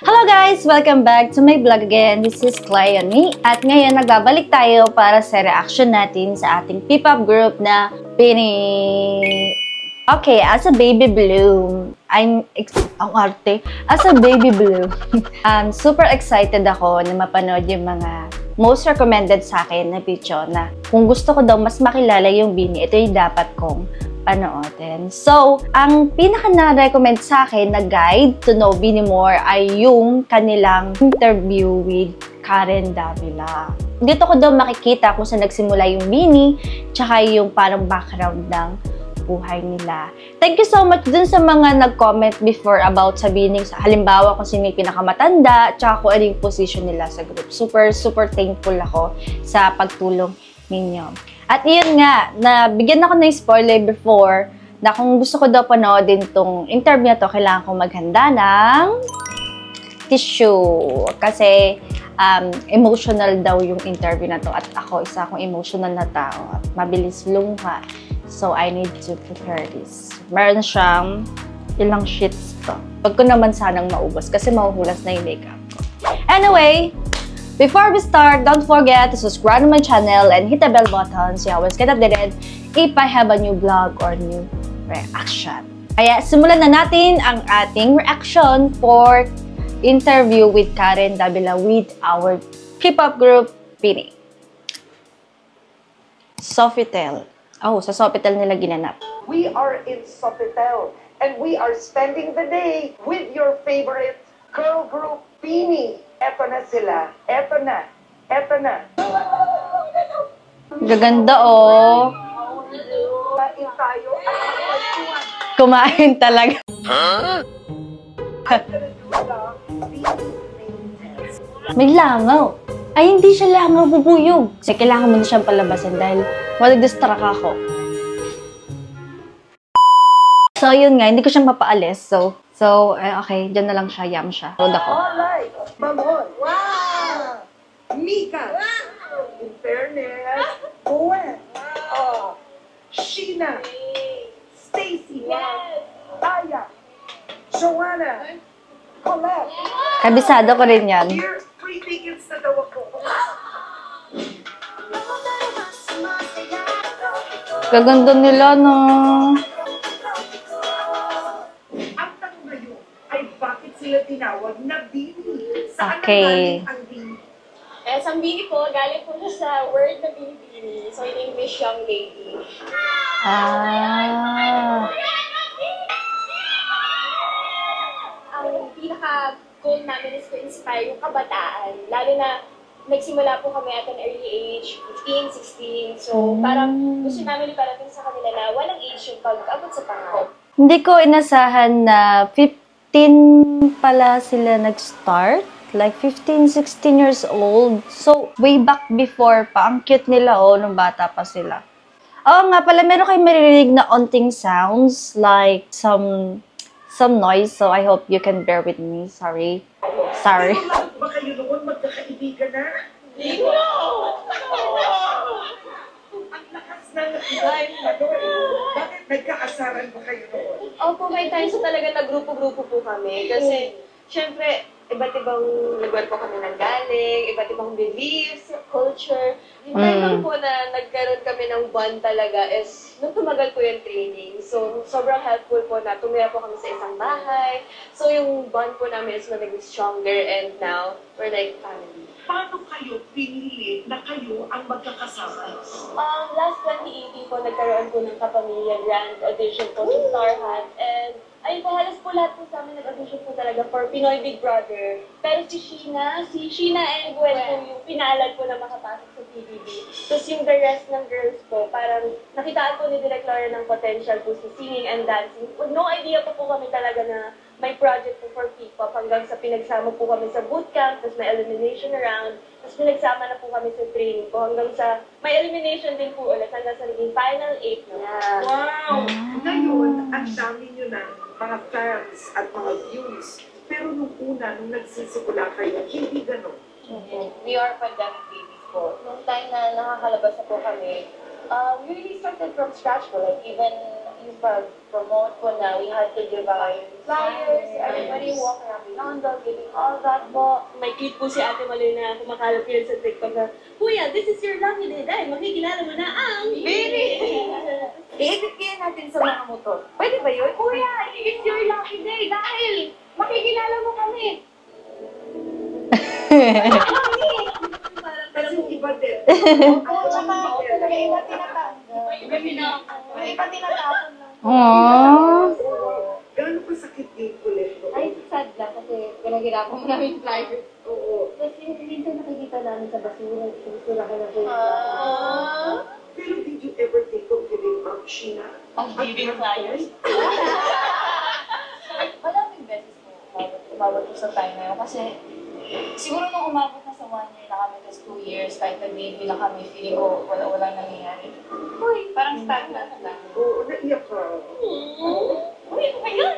Hello guys! Welcome back to my vlog again. This is Clay and me. At ngayon, nagbabalik tayo para sa reaction natin sa ating P-pop group na Bini. Okay, as a baby bloom, ang arte. As a baby bloom, super excited ako na mapanood yung mga most recommended sa akin na video na kung gusto ko daw mas makilala yung Bini, ito yung dapat kong panoorin. So, ang pinaka na-recommend sa akin na guide to know Bini more ay yung kanilang interview with Karen Davila. Dito ko daw makikita kung saan nagsimula yung Bini, tsaka yung parang background ng buhay nila. Thank you so much dun sa mga nag-comment before about sa Bini. Halimbawa, kung sino yung pinakamatanda, tsaka kung ano yung position nila sa group. Super thankful ako sa pagtulong ninyo. At yun nga, bigyan ako ng spoiler before na kung gusto ko daw panoodin tong interview na to, kailangan kong maghanda ng tissue. Kasi emotional daw yung interview na to. At ako, isa akong emotional na tao. At mabilis lungha. So, I need to prepare this. Meron siyang ilang sheets to. Pag ko naman sanang maubos kasi mahuhulas na yung makeup ko. Anyway, before we start, don't forget to subscribe to my channel and hit the bell button so you always get updated if I have a new vlog or new reaction. Kaya simulan na natin ang ating reaction for interview with Karen Davila with our P-pop group, Bini. Sofitel. Oh, sa Sofitel nila ginanap. We are in Sofitel and we are spending the day with your favorite girl group, Bini. Eto na sila. Eto na. Eto na. Gaganda, oh. Kumain tayo at magpagtuwan. Kumain talaga. May langaw. Ay, hindi siya langaw, bubuyog. Kasi kailangan mo na siyang palabasin dahil mag-distract ako. So, yun nga, hindi ko siyang mapaalis. So, okay, dyan na lang siya, yam siya. Road ako. Alright. Mamon. Wow! Mika. Wow! In fairness. Gwen. Oh. Sheena. Stacy. Yes. Aya. Joanna. Colette. Kabisado ko rin yan. Here, free tickets na daw ako. Gaganda nila, no? Ang tanong ngayon ay bakit sila tinawag na Bini? Saan Okay. ang Bini? Ang Bini po, galing po siya sa word na Bini-Bini. So, in English, young lady. Ah. Ang pinaka-goal namin is to inspire yung kabataan. Lalo na, nagsimula po kami at an early age, 15, 16. So, parang gusto namin iparating sa kanila na walang age yung pag-abot sa pangarap. Hindi ko inasahan na 15 pala sila nag-start. Like 15, 16 years old. So, way back before pa. Ang cute nila, oh, nung bata pa sila. Oo nga pala, meron kayong maririnig na onting sounds. Like some noise. So, I hope you can bear with me. Sorry. Sorry. Pero lahat ba kayo noon magkakaibigan na? Hindi ko! Ang lakas ng line na doon. Bakit nagkaasaran ba kayo noon? Opo, may times na talaga nagrupo-grupo po kami. Kasi, syempre, iba't ibang lugar po kami nanggaling, iba't ibang beliefs, culture. Yung time lang po na nagkaroon kami ng bond talaga is nung tumagal po yung training. So, sobrang helpful po na tumira po kami sa isang bahay. So, yung bond po namin is naging stronger and now, we're like family. Paano kayo pinili na kayo ang magkakasama? Last 2018 po, nagkaroon po ng Kapamilya Grand Audition po sa Star Hunt. And ayun po, halos po lahat po sa amin nag-audition po talaga for Pinoy Big Brother. Pero si Sheena and Gwen po yung pinalad po na makapasok sa PBB. Tapos yung the rest ng girls po, parang nakitaan po ni Direk Laura ng potential po sa singing and dancing. No idea po kami talaga na may project po for P-pop hanggang sa pinagsama po kami sa bootcamp, tapos may elimination round, tapos pinagsama na po kami sa training po hanggang sa may elimination din po ulit hanggang sa naging final 8 na. Ah. Wow! Ngayon, ang dami nyo ng mga fans at mga views. Pero nung una, nung nagsisimula kayo, hindi ganon. We are pandemic babies po. Nung time na nakakalabas na po kami, we really started from scratch po. Like even yung pag-promote po na we had to give out flyers, everybody walk around Binondo, giving all that po. May clip po si Ate Maloy na kumakalap yun sa TikTok na, Kuya, this is your lucky day dahil makikilala mo na ang Bini! I-edit kaya natin sa mga motor. Pwede ba yun? Kuya, it's your lucky day dahil makikilala mo kami. Kasi iba din. Oo, tsaka may iba tinatapon. May iba tinatapon lang. Aww. Gaano pa sakit yung kulit mo? Ay, sad lang kasi pinaghirapan mo namin flyers. Oo. Kasi minsan nakikita namin sa basura, sinisura ka na po. Pero did you ever think of giving up, Sheena? Of giving flyers? Maraming beses po umabot po sa time na yun. Kasi siguro nung umabot na sa 1 year na kami, tapos 2 years, kahit nag-baby na kami, feeling ko walang nangyayari. Uy, parang stagnant lang. Oo, naiyak ka. Uy, ano ba yun?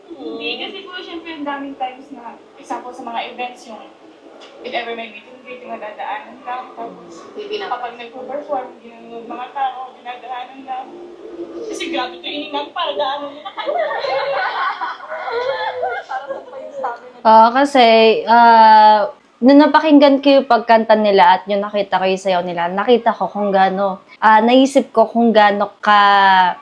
Hindi, kasi po syempre ang daming times na, example sa mga events yung if ever may meeting date, yung nadadaanan lang. Tapos kapag nagpo-perform, yung mga tao, dinadaanan lang. Kasi grabe ito ininang para daanan nila. Kasi, nung napakinggan ko yung pagkanta nila at yung nakita ko yung sayaw nila, nakita ko kung gaano, naisip ko kung gaano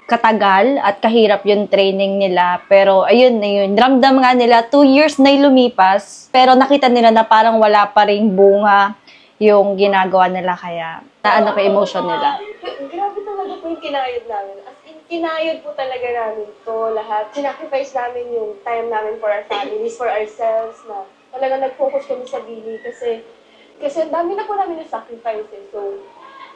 katagal at kahirap yung training nila. Pero, ayun, ramdam nga nila, 2 years na lumipas, pero nakita nila na parang wala pa ring bunga yung ginagawa nila, kaya naano ko emotion nila. Grabe talaga po yung kinayod namin. As in, kinayod po talaga namin to lahat. Sinacrifice namin yung time namin for our families, for ourselves, na talaga nag-focus kami sa Bini kasi ang dami na po namin na-sacrifice eh. So,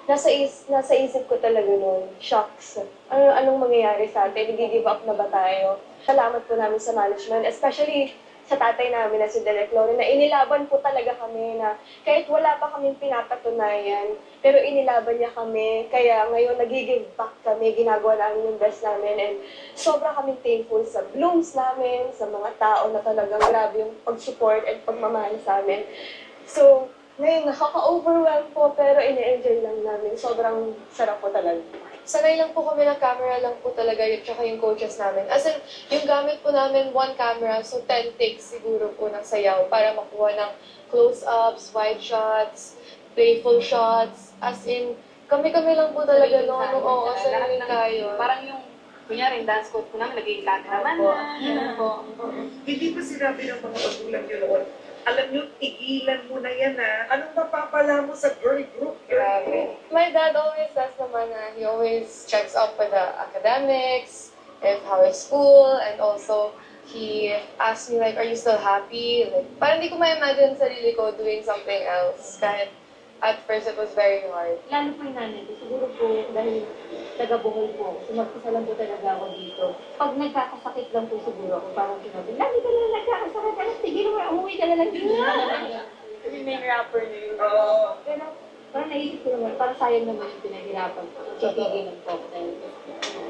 nasa isip ko talaga noon, shocks. Anong mangyayari sa atin? Nag-give up na ba tayo? Salamat po namin sa management, especially sa tatay namin na si Derek Lore, na inilaban po talaga kami na kahit wala pa kaming pinapatunayan, pero inilaban niya kami. Kaya ngayon nag-give back kami, ginagawa namin yung best namin, and sobra kaming thankful sa blooms namin, sa mga tao na talagang grabe yung pag-support at pagmamahal sa amin. So, ngayon nakaka-overwhelm po, pero ini-enjoy lang namin. Sobrang sarap po talaga. Sanay lang po kami ng camera lang po talaga yun, tsaka yung coaches namin. As in, yung gamit po namin, 1 camera, so 10 takes siguro po ng sayaw para makuha ng close-ups, wide shots, playful shots. As in, kami-kami lang po talaga noon. Oo, sariling kayo. Parang yung, kunyari, dance coach po namin, naging cameraman na. Hindi ba sinabi ng mga magulang nyo noon? Alam nyo, igilan mo na yan Anong mapapala mo sa girl group? Grabe. My dad always says naman na he always checks up with the academics, if how is school, and also he asks me like, are you still happy? Like, parang hindi ko ma-imagine sarili ko doing something else. Kahit at first it was very hard. Lalo po yung nanay ko, siguro po dahil taga-Bohol po, sumagpisa lang po talaga ako dito. Pag nagkakasakit lang po siguro ako, parang sinabi, lagi ka na nagkakasakit, alas, tigil mo, umuwi ka na lang dito. Kasi may rapper na yun. Oo. Pero parang naisip ko naman, parang sayang naman yung pinaghirapan ko. Titigil lang po ako dahil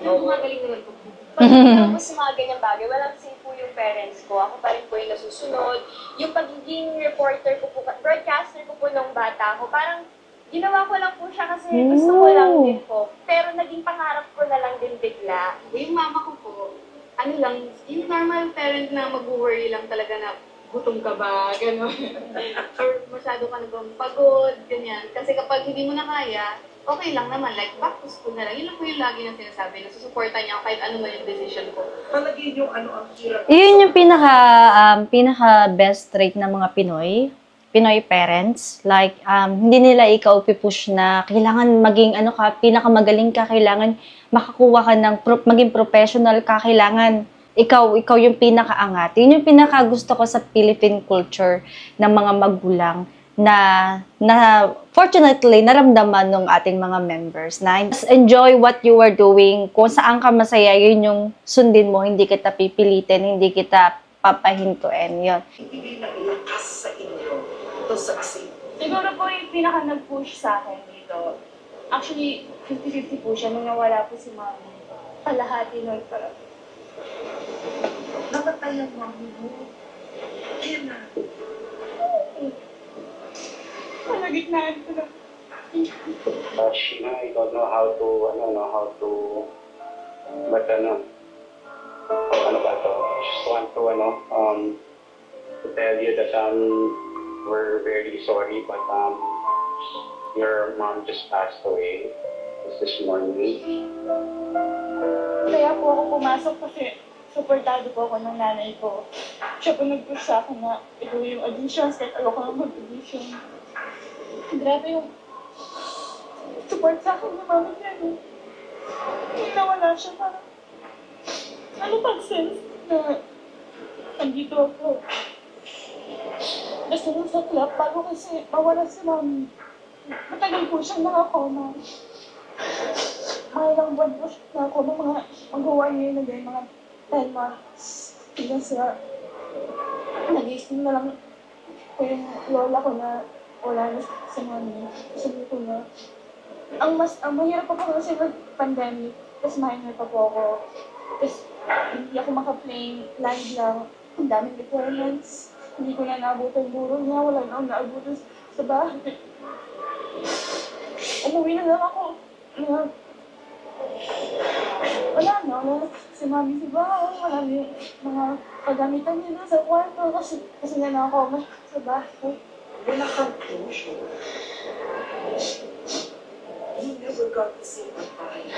gumagaling naman po. Pag tapos sa mga ganyang bagay, walang say po yung parents ko. Ako pa rin po yung nasusunod. Yung pagiging reporter ko po, broadcaster ko po nung bata ko, parang ginawa ko lang po siya kasi gusto ko lang din po. Pero naging pangarap ko na lang din bigla. Yung mama ko po, ano lang, yung normal parent na mag-worry lang talaga na gutom ka ba, gano'n. Or masyado ka na bang pagod, ganyan. Kasi kapag hindi mo na kaya, okay lang naman, like back to school na lang. Yun lang po yung lagi na sinasabi, na susuportan niya kahit ano man yung decision ko. Palagay nyo ang hirap. Yun yung pinaka best trait ng mga Pinoy parents. Like, hindi nila ikaw pipush na kailangan maging pinakamagaling ka, kailangan makakuha ka ng maging professional ka, kailangan ikaw yung pinakaangat. Yun yung pinakagusto ko sa Philippine culture ng mga magulang na fortunately naramdaman ng ating mga members na just enjoy what you are doing. Kung saan ka masaya, yun yung sundin mo, hindi kita pipilitin, hindi kita papahintuin. Yun. Hindi na ilakas sa inyo to succeed. Siguro po yung pinaka nag-push sa akin dito. Actually, 50-50 po siya nung nawala po si mami. Kalahati nun parang. Namatay ang mami mo. Kaya na. Malagitnaan ko na. Sheena, I don't know how to, but ano ba to? Just want to, to tell you that, we're very sorry, but, your mom just passed away this morning. Kaya po ako pumasok kasi supportado po ako ng nanay ko. Siya po nag-push sa akin na ito yung auditions, kahit ayoko lang mag-audition. Grabe yung support sa akin ng mami niya. Yung nawala siya, parang ano pag-sense na nandito ako. Basta nung sa club, bago kasi mawala si mami. Matagal po siyang nakakoma. Mga ilang buwan po na ako, mga mag-1 year na din, mga 10 months. Hanggang sa nag-isip na lang ko yung lola ko na wala na sa mami. Sabi ko na, ang mahirap pa po kasi nag-pandemic, tapos minor pa po ako. Tapos hindi ako maka-playing live lang. Ang daming requirements. Hindi ko na naabutan yung buro niya, wala na akong naabutan sa bahay. Umuwi na lang ako. Wala na si mami sa bahay, wala na yung mga kagamitan niya na sa kwarto kasi nga na ako sa bahay. Wala kang closure. You never got to say goodbye.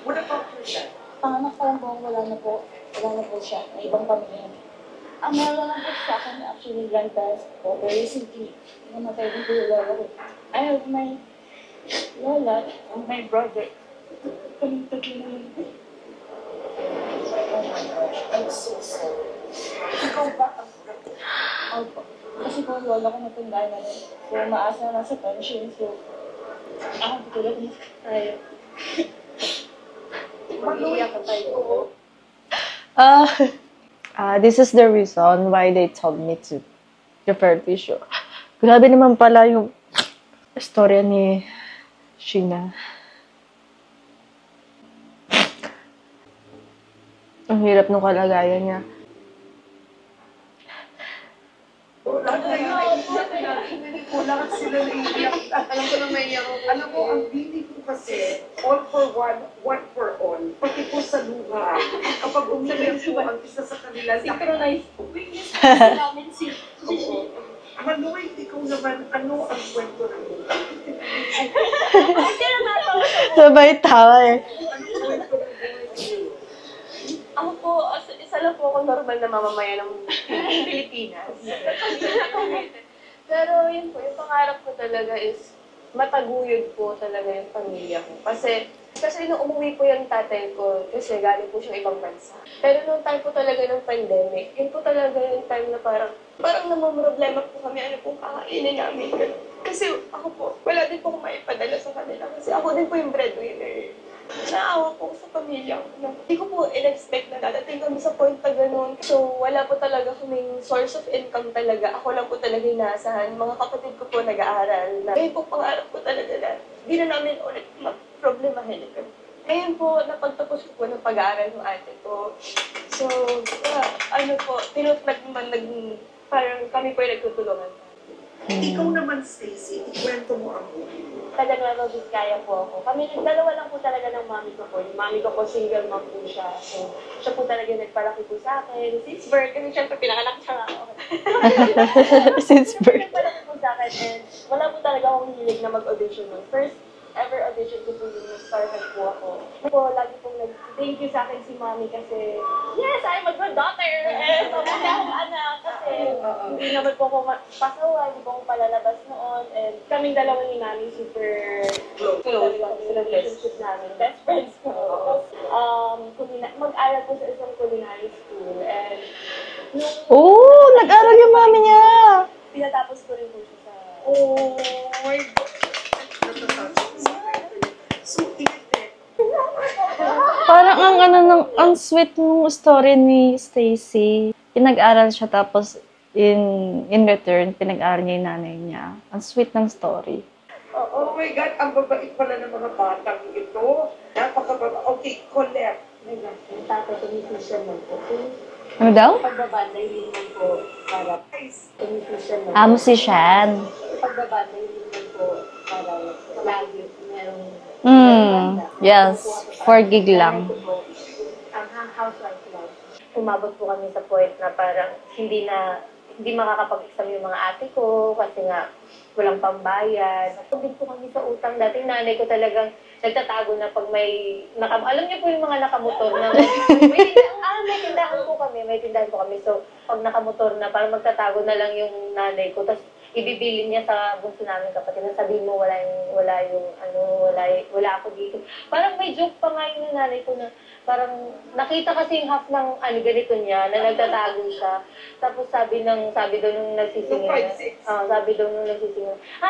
What about your dad? Panganak pa lang po, wala na po siya, may ibang pamilya. Ang meron lang po sa akin actually grandparents po, pero recently, namatay din po yung lola ko. I have my lola and my brother. Kaming tatlo na yun. Oh my gosh, I'm so sorry. Ikaw ba ang Opo. Kasi po yung lola ko matanda na rin. So, maasa na sa pension. So, ako tutulog na tayo. mag-iiyak ka tayo? This is the reason why they told me to prepare tissue. Grabe naman pala yung istorya ni Sheena. Ang hirap ng kalagayan niya. Kulang sila na iiyak. Alam ko na may iyak ako. Alam mo, ang bini ko kasi, all for one, one for all. Pati po sa luha. Kapag umiyak po ang isa sa kanila, Synchronize po. namin si Manoy, ikaw naman, ano ang kwento ng luha? Sabay tawa eh. Anong kwento ng luha? Ako po, isa lang po ako normal na mamamayan ng Pilipinas. Pero yun po, yung pangarap ko talaga is mataguyod po talaga yung pamilya ko. Kasi nung umuwi po yung tatay ko, kasi galing po siyang ibang bansa. Pero nung time po talaga ng pandemic, yun po talaga yung time na parang namamroblema po kami, ano pong kakainin namin. Kasi ako po, wala din po akong maipadala sa kanila. Kasi ako din po yung breadwinner. Naawa po sa pamilya ko. Hindi ko po in-expect na dadating kami sa point na ganun. So, wala po talaga kaming source of income talaga. Ako lang po talaga yung naasahan. Mga kapatid ko po nag-aaral. Ngayon po, pangarap ko talaga na hindi na namin ulit problemahin ito. Ngayon po, napagtapos ko po ng pag-aaral ng ate ko. So, parang kami po yung nagtutulungan. Ikaw naman, Stacy, ikwento mo ang buhay mo. taga Nueva Vizcaya po ako. Kami, dalawa lang po talaga ng mami ko po. Yung mami ko po, single mom po siya. So, siya po talaga nagpalaki po sa akin. Since birth, kasi syempre pinanganak siya ako. Since birth. Nagpalaki po sa akin and wala po talaga akong hilig na mag-audition nun. First ever audition ko po yung Starhead po ako. Po, lagi pong nag-thank you sa akin si mami kasi, yes, I'm a good daughter! And mabuti akong anak kasi hindi naman po ako pasawa, hindi po ako palalabas noon. And kaming dalawa ni mami super close sa relationship namin. Best friends ko. Mag-aral po sa isang culinary school. And Oh, nag-aral yung mami niya! pinatapos ko rin po siya sa... Oh my God! So, Parang ang sweet nung story ni Stacy. Pinag-aral siya tapos in return, pinag-aral niya yung nanay niya. Ang sweet ng story. oh my God, ang babait pala ng mga batang ito. Napakababa. Okay, Colette. Yung tatay ko ni Christian man po. Ano daw? Pagbabanda, hindi naman po para musician na. Musician. Pagbabanda, hindi naman po para lagi merong Yes. 4 gig lang. Ang housewife lang. Umabot po kami sa point na parang hindi makakapag-exam yung mga ate ko kasi nga walang pambayad. Natubig po kami sa utang. Dating nanay ko talagang nagtatago na pag may alam niyo po yung mga nakamotor na may tindahan po kami. So, pag nakamotor na, parang magtatago na lang yung nanay ko. Tapos, ibibili niya sa bunso namin kapatid na sabihin mo wala ako dito. Parang may joke pa nga yung nanay ko na parang nakita kasi yung half ng ganito niya na nagtatago siya. Tapos sabi daw nung nagsisingin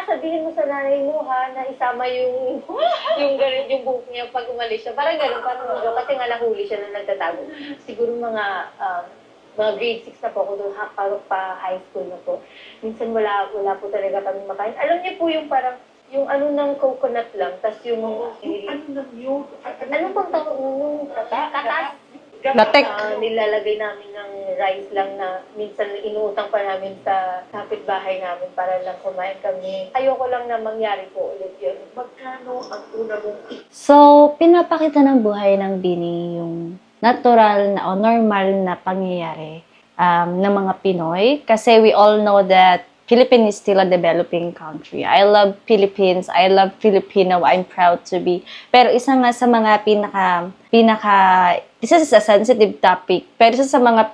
sabihin mo sa nanay mo ha na isama yung yung buhok niya pag umalis siya. Parang ganun, parang joke kasi nga nahuli siya na nagtatago. Siguro mga grade 6 na po ako doon, pa high school na po. Minsan wala po talaga kami makain. Alam niyo po yung parang, yung ng coconut lang, tas yung ano pang tawag yung katas? Latek. Nilalagay namin ng rice lang na minsan inuutang pa namin sa kapitbahay namin para lang kumain kami. Ayoko lang na mangyari po ulit yun. Magkano ang una mong So, pinapakita ng buhay ng Bini yung natural na o normal na pangyayari ng mga Pinoy. Kasi we all know that Philippines is still a developing country. I love Philippines. I love Filipino. I'm proud to be. Pero isa nga sa mga this is a sensitive topic, pero isa sa mga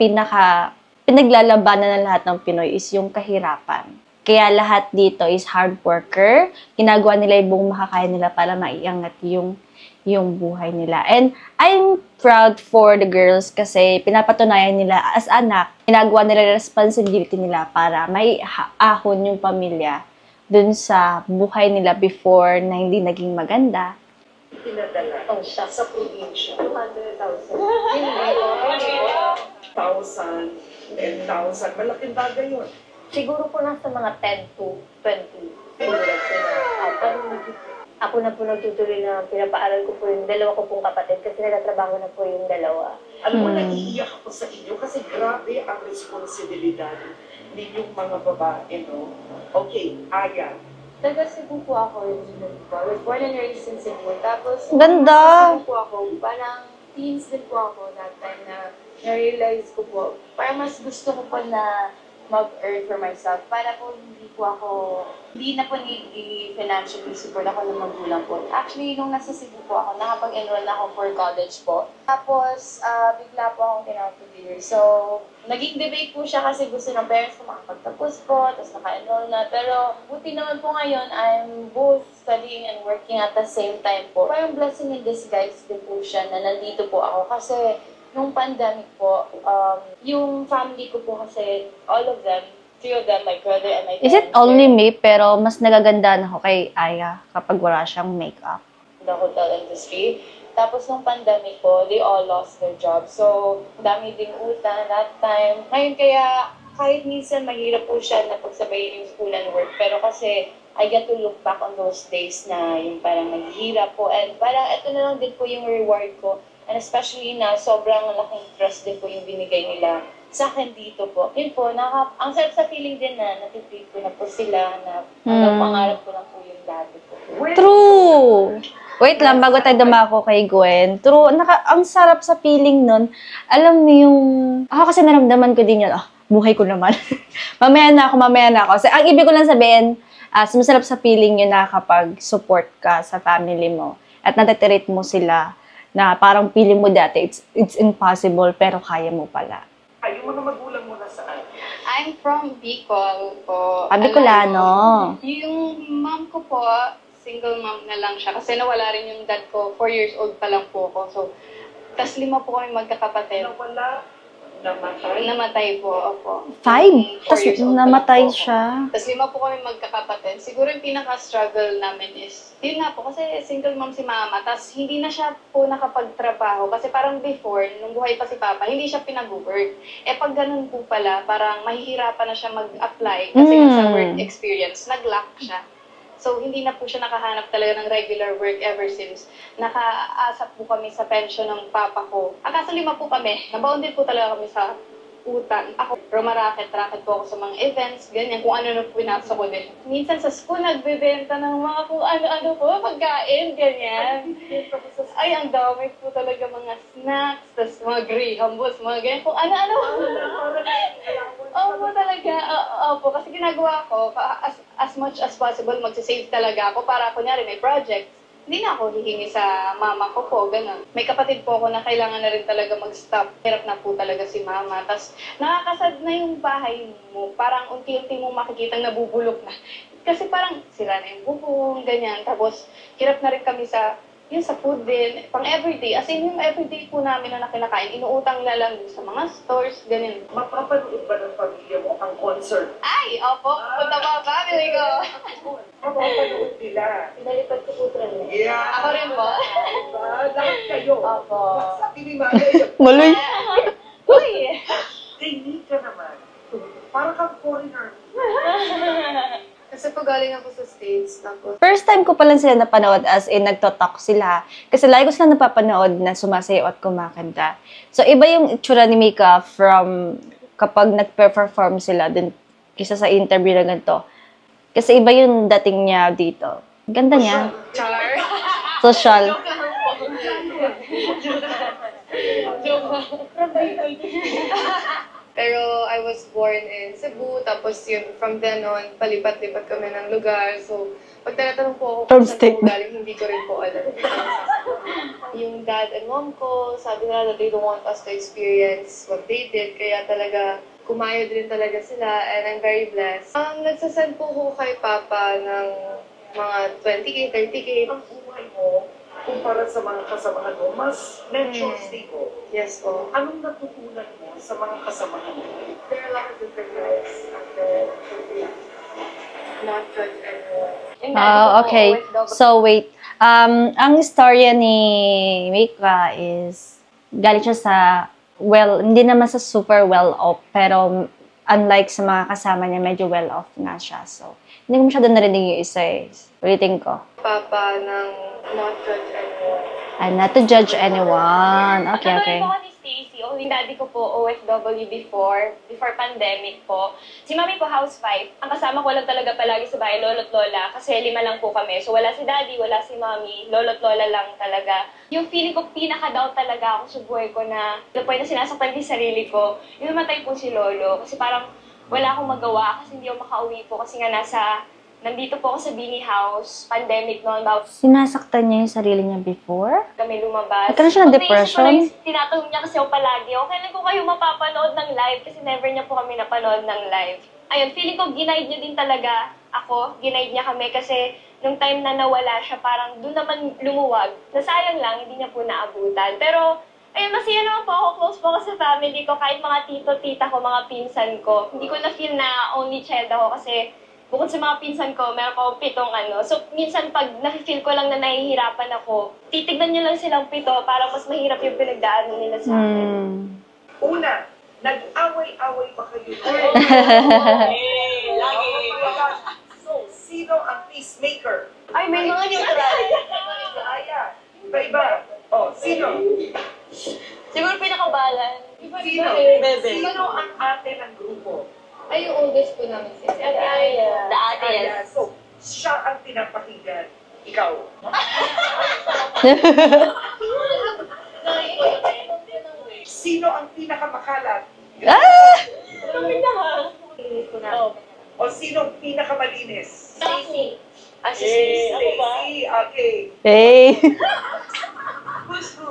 pinaglalabanan ng lahat ng Pinoy is yung kahirapan. Kaya lahat dito is hard worker. Ginagawa nila yung buong makakaya nila para maiangat yung buhay nila. And I'm proud for the girls kasi pinapatunayan nila as anak, ginagawa nila responsibility nila para may ahon yung pamilya dun sa buhay nila before na hindi naging maganda. pinadala siya. sa probinsya? 200,000. 1,000, 10,000. Malaking bagay yun. Siguro po nasa mga 10 to 20. Siguro ako na po nagtutuloy na pinapaaral ko po yung dalawa ko pong kapatid kasi nagtatrabaho na po yung dalawa. Alam mo, naiiyak ako sa inyo kasi grabe ang responsibilidad ninyong mga babae, no? Okay, Aya. Taga Cebu po ako originally po. I was born and raised in Cebu. Tapos, Ganda! Cebu po ako. Parang teens din po ako that time na na-realize ko po. Parang mas gusto ko po na mag-earn for myself. Para po hindi na po financially support ako ng magulang po. Actually, nung nasa Cebu po ako, nakapag-enroll na ako for college po. Tapos, bigla po akong tinawag to be here. So, naging debate po siya kasi gusto ng parents ko makapagtapos po, tapos naka-enroll na. Pero, buti naman po ngayon, I'm both studying and working at the same time po. Parang blessing in disguise din po siya na nandito po ako. Kasi, nung pandemic po, yung family ko po kasi, all of them, 3 of them, my brother and my parents. Is it only me, pero mas nagaganda ako kay Aya kapag wala siyang makeup? The hotel industry. Tapos nung pandemic po, they all lost their job. So, dami ding utang that time. Ngayon kaya, kahit minsan mahirap po siya na pagsabayin yung school and work. Pero kasi, I get to look back on those days na yung parang naghihirap po. And parang ito na lang din po yung reward ko. And especially na sobrang laking trust din po yung binigay nila sa akin dito po. Yun po, ang sarap sa feeling din na natitreat ko na po sila na pangarap ko lang po yung dati po. True! Wait lang, bago tayo dumako kay Gwen. True, ang sarap sa feeling nun. Alam mo yung... Ako kasi naramdaman ko din yun. Buhay ko naman. mamaya na ako. So, ang ibig ko lang sabihin, sumasarap sa feeling yun na kapag support ka sa family mo at natitreat mo sila na parang feeling mo dati, it's impossible, pero kaya mo pala. Ay, yung mga magulang mo na saan? I'm from Bicol po. Bicolano. Yung mom ko po, single mom na lang siya. Kasi nawala rin yung dad ko. 4 years old pa lang po ako. So, tas 5 po kami magkakapatid. Nawala? Namatay? Namatay po, opo. 5? Tapos 4 years old pa namatay lang po ako. siya. Tas 5 po kami magkakapatid. Siguro yung pinaka-struggle namin is, yun nga po, kasi single mom si mama. Tas hindi na siya po nakapagtrabaho. Kasi parang before, nung buhay pa si papa, hindi siya pinag-work. Pag ganun po pala, parang mahihirapan na siya mag-apply. Kasi sa work experience, nag-lack siya. So, hindi na po siya nakahanap talaga ng regular work ever since. Nakaasap po kami sa pension ng papa ko. Kaso 5 po kami. Nabaon din po talaga kami sa utang. Ako, rumaraket-raket po ako sa mga events, ganyan, kung ano na pinasok ko din. Minsan sa school, nagbebenta ng mga kung ano-ano po, pagkain, ganyan. Ay, ang dami po talaga mga snacks, tas mga grahambos, mga ganyan, kung ano-ano. Opo talaga, opo, kasi ginagawa ko, as much as possible, magsisave talaga ako para kunyari may projects. Hindi na ako hihingi sa mama ko po, gano'n. May kapatid po ako na kailangan na rin talaga mag-stop. Hirap na po talaga si mama. Tapos nakakasad na yung bahay mo. Parang unti-unti mo makikitang nabubulok na. Kasi parang sira na yung bubong, ganyan. Tapos hirap na rin kami sa food din, pang everyday. As in, yung everyday po namin na kinakain, inuutang na lang sa mga stores, ganyan. Mapapanood ba ng pamilya mo ang concert? Ay, opo, punta ba family ko? Mapapanood nila. Pinalipad ko po talaga. Yeah. Ako rin po. Lahat kayo. Opo. Sabi ni Maloy, Maloy. Uy! kay Nika naman, parang kang foreigner. Kasi po galing ako sa States, tapos First time ko pa lang sila napanood as in nagtotalk sila. Kasi lagi ko sila napapanood na sumasayaw at kumakanta. So, iba yung itsura ni Mika from kapag nag-perform sila dun kisa sa interview na ganito. Kasi iba yung dating niya dito. Ganda niya. Char. Social. pero I was born in Cebu, tapos yun, from then on, palipat-lipat kami ng lugar. So, pag tinatanong po ako From kung saan state po na. galing, hindi ko rin po alam. Yung dad and mom ko, sabi nila that they don't want us to experience what they did, kaya talaga kumayod rin talaga sila, and I'm very blessed. Nagsasend po ko kay Papa ng mga 20K, 30K. Ang buhay mo, kumpara sa mga kasamahan mo, mas medyo stable. Yes po. Anong natutunan mo sa mga kasamahan mo? There are a lot of different lives out there. Not judge anyone. Yung dati ko po, Okay. OFW. So, wait. Ang istorya ni Mika is galing siya sa, well, hindi naman sa super well-off, pero unlike sa mga kasama niya, medyo well-off nga siya. So, hindi ko masyado narinig yung isa eh. Ulitin ko. Papa ng not judge anyone. Not to judge anyone. Okay, okay. Katulad po ni Stacy, yung daddy ko po OFW before pandemic po. Si mami po housewife. Ang kasama ko lang talaga palagi sa bahay, lolo't lola, kasi 5 lang po kami. So wala si daddy, wala si mami, lolo't lola lang talaga. Yung feeling ko pinaka-down talaga ako sa buhay ko na point na sinasaktan yung sarili ko. Yung namatay po si lolo kasi parang wala akong magawa kasi hindi ako makauwi po kasi nga nandito po ako sa Bini House, pandemic noon, about Sinasaktan niya yung sarili niya before? kami lumabas. Nagkaroon siya ng Pag naisip depression? ko na tinatanong niya kasi ako palagi, okay lang ko kayo mapapanood ng live kasi never niya po kami napanood ng live. Ayun, feeling ko ginaid niya din talaga ako, ginaid niya kami kasi nung time na nawala siya, parang doon naman lumuwag. Nasayang lang, hindi niya po naabutan. Pero, ayun, masaya naman po ako, close po ako sa family ko, kahit mga tito, tita ko, mga pinsan ko. Hindi ko na-feel na only child ako kasi bukod sa mga pinsan ko, meron pa akong 7 ano. So, minsan pag na-feel ko lang na nahihirapan ako, titignan niyo lang silang 7 para mas mahirap yung pinagdaanan nila sa akin. Una, nag-away-away pa kayo. Lagi. So, sino ang peacemaker? Ay, may mga neutral. Aya. Iba-iba. Oh, sino? Siguro pinakabalan. Sino? Bebe. Sino ang ate ng grupo? Ay, yung oldest po namin si The ate, Aya. yes. So, siya ang pinapakinggan. Ikaw. Sino ang pinakamakalat? O sino ang pinakamalinis? Stacy. Ako ba? Stacy. Okay. Hey!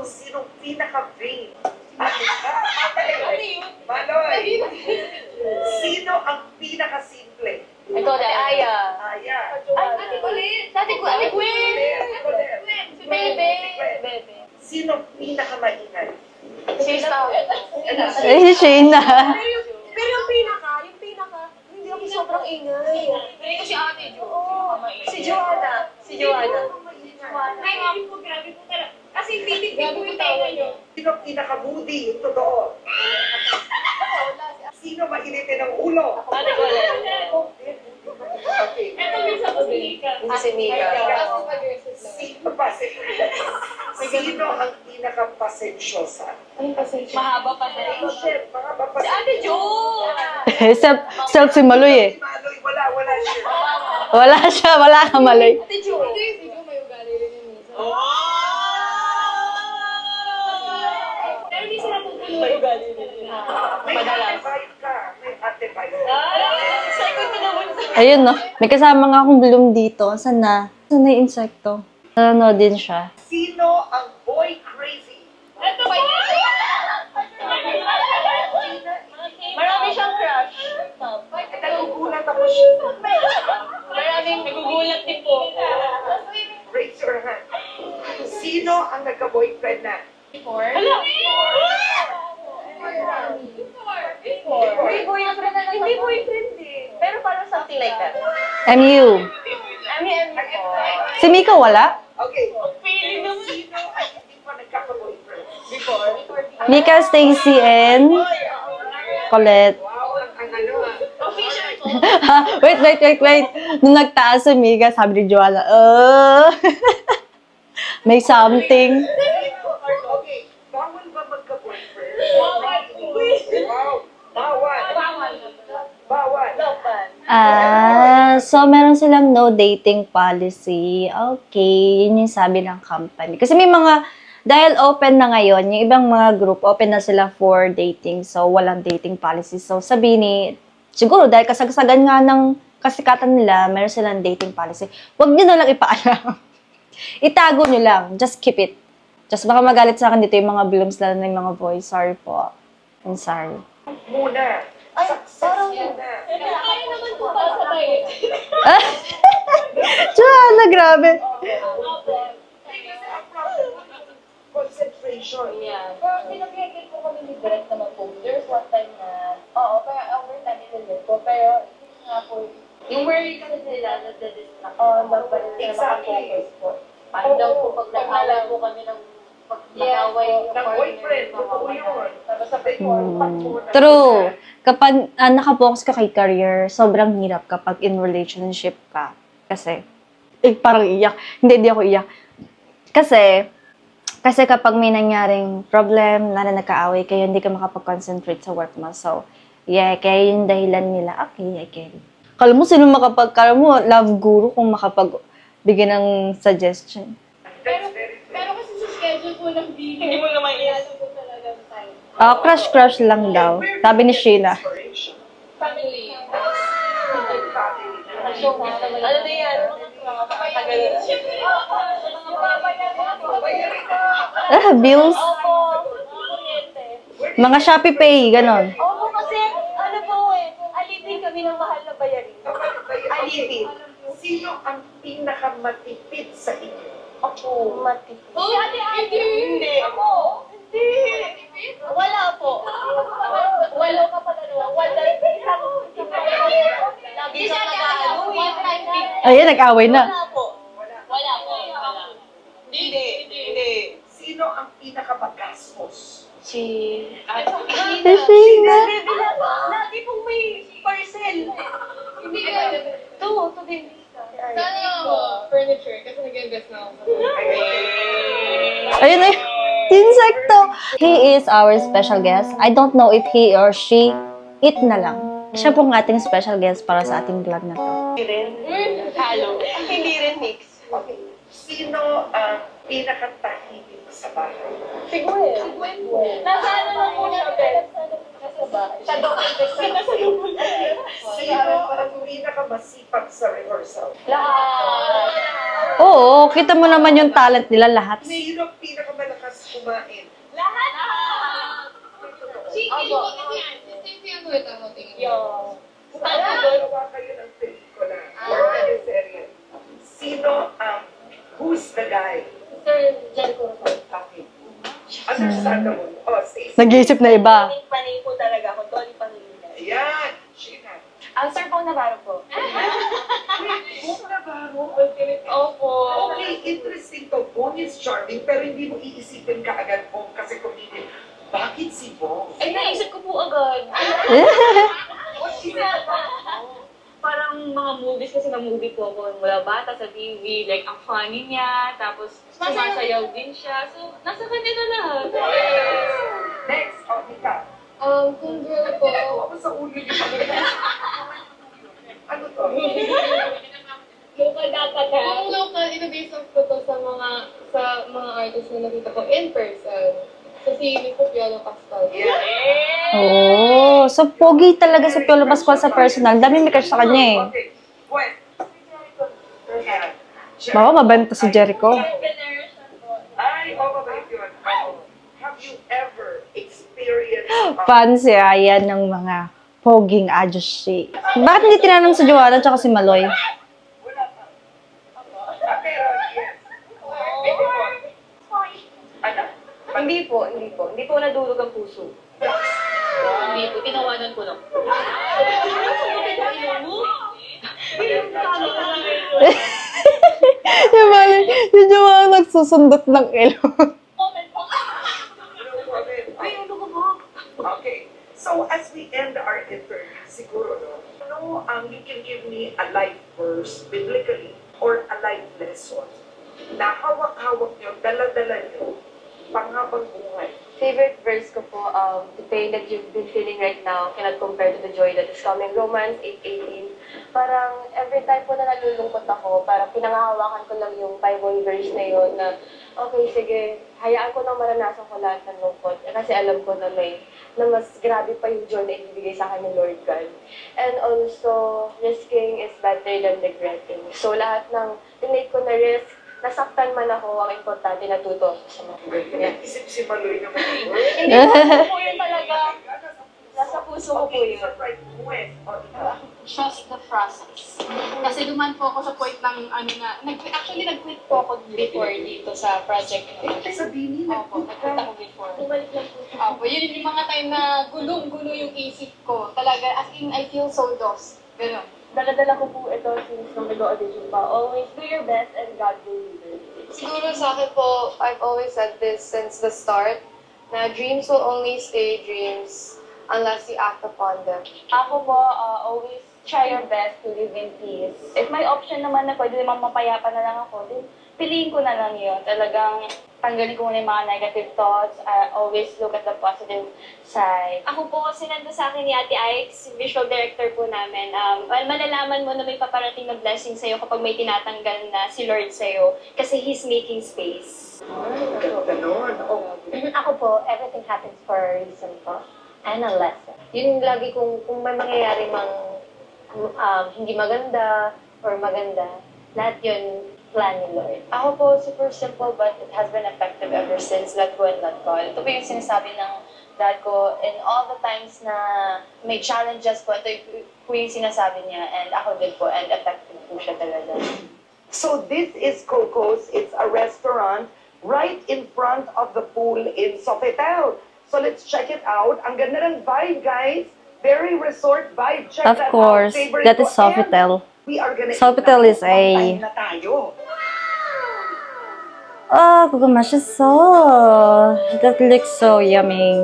Sino ang pinaka-vain? Maloy. Sino ang pinaka-simple? Ikaw na, Aya. Aya. Ay, ate ko ulit. Ate ko, ate Gwen. Si Bebe. Bebe. Sino ang pinaka-maingay? Sista. Eh, Shayna. Pero yung pinaka, hindi ako sobrang ingay. Ito si ate, Jo. Si Joanna. Si Joanna. Ay, grabe po talaga. Kasi pilit po yung tenga nyo. Sino ang pinaka-moody? Yung totoo. Sino mainitin ang ulo? Ate ko ulit. Okay. Ito minsan po si Mika. Si Mika. Passive-aggressive lang. Sino ba? Sino ang pinaka-pasensyosa? Mahaba pa sa Patient, mga Si Ate Jo! Self si Maloy eh. Maloy, wala siya. Wala ka Maloy. Ate Jo! Hindi ko may ugali rin yung minsan. Pero hindi sila pupuno. May ugali din. May ate-bite ka. May ate-bite. Second ko naman sa... Ayun no, may kasama nga akong bloom dito. Saan na? Saan na yung insekto? Ano din siya. Sino ang boy crazy? Ito pa yun! Marami siyang crush. Nagugulat ako siya. Maraming nagugulat din po. Raise your hand. Sino ang nagka-boyfriend na? Hala! Hindi boyfriend eh. Pero parang something like that. MU. Si Mika wala? Okay. Feeling naman. Sino ang hindi pa nagkaka-boyfriend? Mika, Stacy, and Colette. Wow, ang ano Wait. Nung nagtaas si Mika, sabi ni Joanna, may something. Okay. Bawal ba magka-boyfriend? Wow. Bawal. So meron silang no dating policy. Okay, yun yung sabi ng company. Kasi may mga, dahil open na ngayon, yung ibang mga group, open na sila for dating. So, walang dating policy. So, sabi ni, siguro dahil kasagsagan nga ng kasikatan nila, meron silang dating policy. Huwag nyo na lang ipaalam. Itago nyo lang. Just keep it. Just baka magalit sa akin dito yung mga blooms lalo na yung mga boys. Sorry po. I'm sorry. Muna. Success muna. Kaya naman po ba sabay? Joanna, grabe. Concentration. Yeah. Pero pinag-record po kami ni Direct naman po. There's one time na, pero overtime nililip ko. Pero, yun nga po, yung worry kasi nila, nagda-distract. Love pa rin sila makafocus po. Parang daw po, pag nag-away po kami ng pag-away yung Ng boyfriend. Totoo yun. Tapos sabi ko, True. Kapag nakapokus ka kay career, sobrang hirap kapag in relationship ka. Kasi, parang iyak. Hindi ako iyak. Kasi kapag may nangyaring problem, na nagka-away kayo, hindi ka makapag-concentrate sa work mo. So, yeah, kaya yung dahilan nila, okay, I get it. Kala mo, sino kala mo, love guru kung makapagbigay ng suggestion. Pero kasi sa schedule po ng video, hindi mo naman ko talagang time. Crush lang daw. Sabi ni Sheila. Family. Ano na yan? Bills? Mga Shopee Pay, ganon. Opo, kasi ano po alipin kami ng mahal na bayarin. Alipin. Sino ang pinakamatipid sa inyo? Ako, matipid. Oh, Hindi. Ako? Hindi. Wala po. Wala ka pa dalawa. Wala. Lagi ka nag-ano. Ayan, nag-away na. Wala po. Wala po. Hindi. Sino ang pinakamagastos? Si Sheila. Lagi pong may parcel. Hindi ka. To be Sana ako, furniture, kasi nag-invest na ako. Ayun na insekto. He is our special guest. I don't know if he or she, it na lang. Siya pong ating special guest para sa ating vlog na to. Halo. Hindi rin mix. Okay. Sino ang pinakatahimik sa bahay? Siguro. Nasa ano lang po siya, nasa bahay. Sa Sino ang pinakamasipag sa rehearsal? Lahat. Oo, kita mo naman yung talent nila lahat. Sino ang pinakamalakas kumain? Lahat. Sige, kasi ano ito mo tingin. Yo. Gawa kayo ng pelikula or teleserye. Sino ang who's the guy? Sir Jelko. Okay. Understandable. Oh, Stacey. Nag-iisip na iba. Panay po talaga ako. Dolly Pangilinan. Ayan. Sheena. Ang Sir Pong Navarro po. Kung Navarro. Opo. Okay, interesting to. Bong is charming, pero hindi mo iisipin ka agad Bong kasi comedian. Bakit si Bong? Ay, naisip ko po agad. What is it about? Parang mga movies years kasi na-movie po ako mula bata sa TV. Like, ang funny niya, tapos sumasayaw din siya. So, nasa kanya na lahat. Next, Mika. Kung girl po, Ako sa ulo niyo. Ano to? Local dapat ha. kung local, ina-base off ko to sa mga artists na nakita ko in person. So, si Mr. Piolo Pascal. Oh, so pogi talaga si Piolo Pascual sa personal. Dami may crush sa kanya eh. Okay, Gwen. Baka mabenta si Jericho. Ay, mabait yun. Have you ever experienced Fan si Ayan ng mga poging ajushi. Bakit hindi tinanong si Joanna tsaka si Maloy? Pero, yes. Ano? Hindi po. Hindi po nadulog ang puso. Hindi po, tinawanan ko lang. Yung Joanna nagsusundot ng ilong. Okay. So, as we end our interview, siguro, no, you can give me a life verse, biblically, or a life lesson na hawak-hawak nyo, dala-dala nyo, panghabang buhay. Favorite verse ko po, the pain that you've been feeling right now cannot compare to the joy that is coming. Romans 8:18. Parang every time po na nalulungkot ako, parang pinangahawakan ko lang yung Bible verse na yun na, okay, sige, hayaan ko nang maranasan ko lahat ng lungkot. Kasi alam ko na mas grabe pa yung joy na ibibigay sa akin ng Lord God. And also, risking is better than regretting. So lahat ng tinake ko na risk, nasaktan man ako, ang importante natuto ako sa mga ganyan. Isip si Maloy naman. Hindi po yun talaga. Nasa puso ko po yun. Trust the process. Kasi duman po ako sa point ng nag-quit po ako before dito sa project na ito. Sabihin Opo, nag-quit ako before. Bumalik lang po. Opo, yun yung mga time na gulong-gulo yung isip ko. Talaga, as in, I feel so lost. Ganun. Dala-dala ko po ito since nung nag-audition pa. Always do your best and God will lead you. Siguro sa akin po, I've always said this since the start, na dreams will only stay dreams unless you act upon them. Ako po, always try your best to live in peace. If may option naman na pwede naman mapayapa na lang ako, then piliin ko na lang yun. Talagang tanggalin ko muna yung mga negative thoughts. Always look at the positive side. Ako po, sinando sa akin ni Ate Ike, visual director po namin. Malalaman mo na may paparating na blessing sa'yo kapag may tinatanggal na si Lord sa'yo kasi He's making space. Ganon. Oh. Ako po, everything happens for a reason po. And a lesson. Yun lagi kung may mangyayari mang hindi maganda or maganda, lahat yun plan ni Lord. Ako po, super simple but it has been effective ever since. Let go and let God. Ito po yung sinasabi ng dad ko in all the times na may challenges po. Ito po yung sinasabi niya and ako din po and effective po siya talaga. So this is Coco's. It's a restaurant right in front of the pool in Sofitel. So let's check it out. Ang ganda ng vibe, guys. Very resort vibe. Check Of that course, out. Favorite that is ko. Sofitel. And we are gonna Sofitel eat is now. a... Kumain na tayo. Oh, gugumasya that looks so yummy.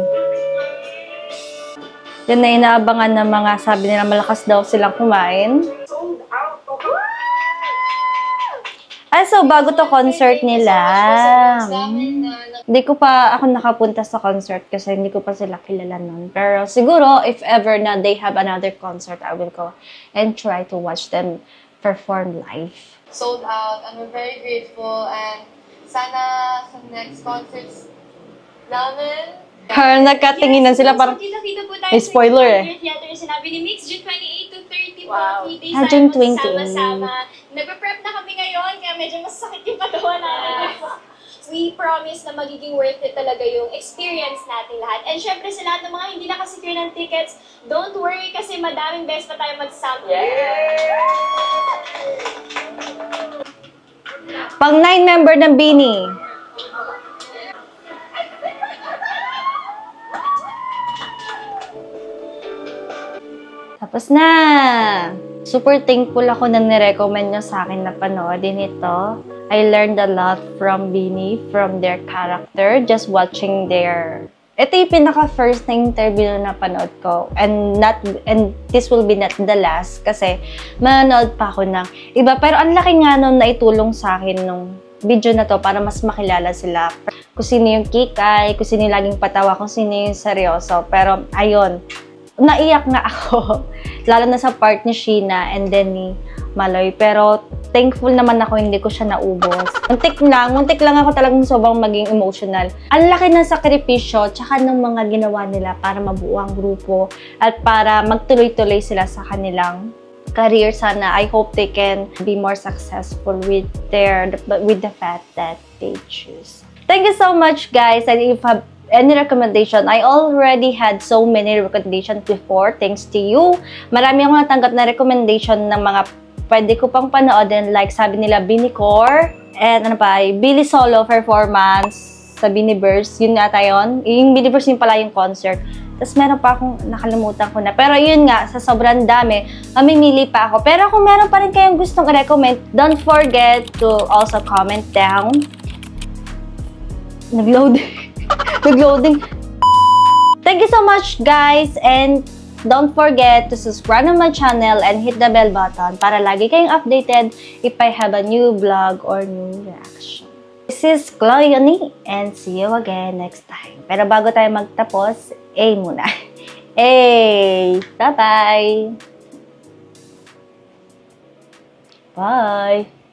Yan na inaabangan ng mga sabi nila malakas daw silang kumain. Sold out. So bago to concert nila. Hindi ko pa ako nakapunta sa concert kasi hindi ko pa sila kilala nun. Pero siguro, if ever na they have another concert, I will go and try to watch them perform live. Sold out, and we're very grateful, and sana sa next concerts namin, Parang nagkatinginan sila parang Kita-kita po tayo may spoiler sa eh. Theater. Sinabi ni Mix, June 28 to 30 po. Wow. 3 days June tayo 28. magsama-sama. Nagpe-prep na kami ngayon, kaya medyo masakit yung katawan natin. We promise na magiging worth it talaga yung experience natin lahat. And syempre sa lahat ng mga hindi nakasecure ng tickets, don't worry kasi madaming beses pa tayo magsama. Pang 9 member ng Bini. Tapos na! Super thankful ako na nirecommend nyo sa akin na panoodin ito. I learned a lot from Bini, from their character, just watching their Ito yung pinaka-first na interview na napanood ko. And this will be not the last kasi manonood pa ako ng iba. Pero ang laki nga nun na itulong sa akin nung video na to para mas makilala sila. Kung sino yung kikay, kung sino yung laging patawa, kung sino yung seryoso. Pero ayun, naiyak nga ako. Lalo na sa part ni Sheena and then ni Maloy. Pero thankful naman ako hindi ko siya naubos. Muntik lang ako talagang sobrang maging emotional. Ang laki ng sakripisyo tsaka ng mga ginawa nila para mabuo ang grupo at para magtuloy-tuloy sila sa kanilang career. Sana I hope they can be more successful with the path that they choose. Thank you so much, guys. And if you have any recommendation, I already had so many recommendations before thanks to you. Marami akong natanggap na recommendation ng mga pwede ko pang panoodin, like sabi nila Binicor, and ano pa, Billy Solo performance sa Biniverse, yun ata yun. Yung Biniverse yun pala yung concert. Tapos meron pa akong nakalimutan ko na. Pero yun nga, sa sobrang dami, mamimili pa ako. Pero kung meron pa rin kayong gustong i-recommend, don't forget to also comment down. Nag-loading. Thank you so much, guys, and don't forget to subscribe to my channel and hit the bell button para lagi kayong updated if I have a new vlog or new reaction. This is Chloe Yoni, and see you again next time. Pero bago tayo magtapos, muna. Bye-bye! Bye!